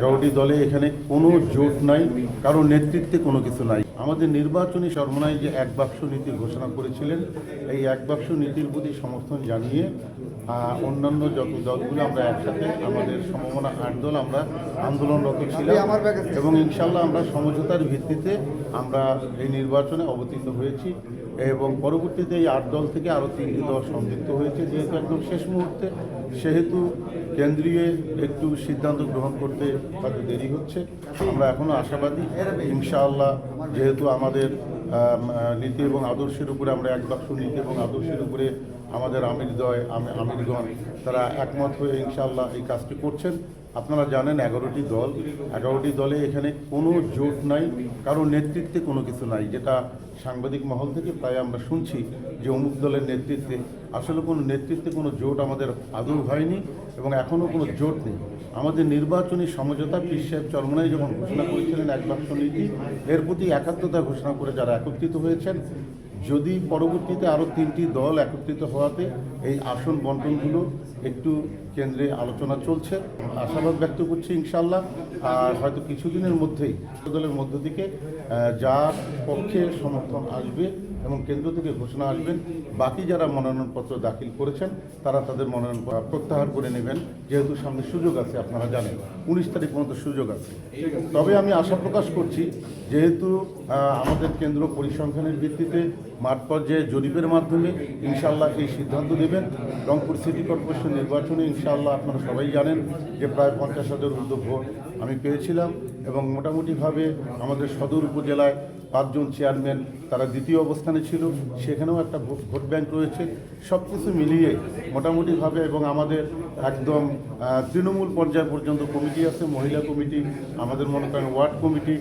11টি দলে এখানে কোনো জোট নাই, কারো নেতৃত্বে কোনো কিছু নাই। আমাদের নির্বাচনী সরমনায় যে এক বাক্স নীতি ঘোষণা করেছিলেন, এই এক বাক্স নীতির প্রতি সমর্থন জানিয়ে অন্যান্য যত দলগুলো আমরা একসাথে আমাদের সম্ভাবনা 8 দল আমরা আন্দোলনরত ছিলাম এবং ইনশাল্লাহ আমরা সমঝোতার ভিত্তিতে আমরা এই নির্বাচনে অবতীর্ণ হয়েছি এবং পরবর্তীতে এই 8 দল থেকে আরও 3টি দল সংযুক্ত হয়েছে। যেহেতু একদম শেষ মুহূর্তে, সেহেতু কেন্দ্রীয় একটু সিদ্ধান্ত গ্রহণ করতে হয়তো দেরি হচ্ছে। আমরা এখনও আশাবাদী ইনশাআল্লাহ, যেহেতু আমাদের নীতি এবং আদর্শের উপরে আমরা এক বাক্স নীতি এবং আদর্শের উপরে আমাদের আমিরগণ তারা একমত হয়ে ইনশাআল্লাহ এই কাজটি করছেন। আপনারা জানেন 11টি দলে এখানে কোনো জোট নাই, কারো নেতৃত্বে কোনো কিছু নাই, যেটা সাংবাদিক মহল থেকে প্রায় আমরা শুনছি যে অমুক দলের নেতৃত্বে। আসলে কোনো নেতৃত্বে কোনো জোট আমাদের আদৌ হয়নি এবং এখনও কোনো জোট নেই। আমাদের নির্বাচনী সমঝোতা পীর সাহেব চরমনাই যখন ঘোষণা করেছিলেন এক বাক্স নীতি, এর প্রতি একাত্মতা ঘোষণা করে যারা একত্রিত হয়েছেন, যদি পরবর্তীতে আরও 3টি দল একত্রিত হওয়াতে এই আসন বন্টনগুলো একটু কেন্দ্রে আলোচনা চলছে, আশাবাদ ব্যক্ত করছি ইনশাল্লাহ। আর হয়তো কিছুদিনের মধ্যেই দলের মধ্য থেকে যার পক্ষে সমর্থন আসবে এবং কেন্দ্র থেকে ঘোষণা আসবেন, বাকি যারা মনোনয়নপত্র দাখিল করেছেন তারা তাদের মনোনয়ন প্রত্যাহার করে নেবেন, যেহেতু সামনে সুযোগ আছে। আপনারা জানেন 19 তারিখ পর্যন্ত সুযোগ আছে। তবে আমি আশা প্রকাশ করছি, যেহেতু আমাদের কেন্দ্র পরিসংখ্যানের ভিত্তিতে মাঠ পর্যায়ে জরিপের মাধ্যমে ইনশাআল্লাহ এই সিদ্ধান্ত নেবেন। রংপুর সিটি কর্পোরেশন নির্বাচনে ইনশাআল্লাহ আপনারা সবাই জানেন যে প্রায় 50,000 ঊর্ধ্ব ভোট আমি পেয়েছিলাম এবং মোটামুটিভাবে আমাদের সদর উপজেলায় 5 জন চেয়ারম্যান তারা দ্বিতীয় অবস্থানে ছিল, সেখানেও একটা ভোট ব্যাংক রয়েছে। সব কিছু মিলিয়ে মোটামুটিভাবে এবং আমাদের একদম তৃণমূল পর্যায় পর্যন্ত কমিটি আছে, মহিলা কমিটি, আমাদের মনে করেন ওয়ার্ড কমিটি,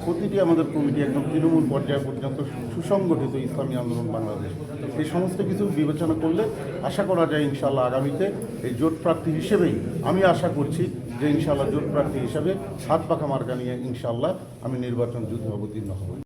প্রতিটি আমাদের কমিটি একদম তৃণমূল পর্যায় পর্যন্ত সুসংগঠিত ইসলামী আন্দোলন বাংলাদেশ। এই সমস্ত কিছু বিবেচনা করলে আশা করা যায় ইনশাআল্লাহ আগামীতে এই জোট প্রার্থী হিসেবেই আমি আশা করছি যে ইনশাআল্লাহ জোট প্রার্থী হিসাবে হাত পাখা মার্কা নিয়ে ইনশাআল্লাহ আমি নির্বাচন যুদ্ধে অবতীর্ণ হব।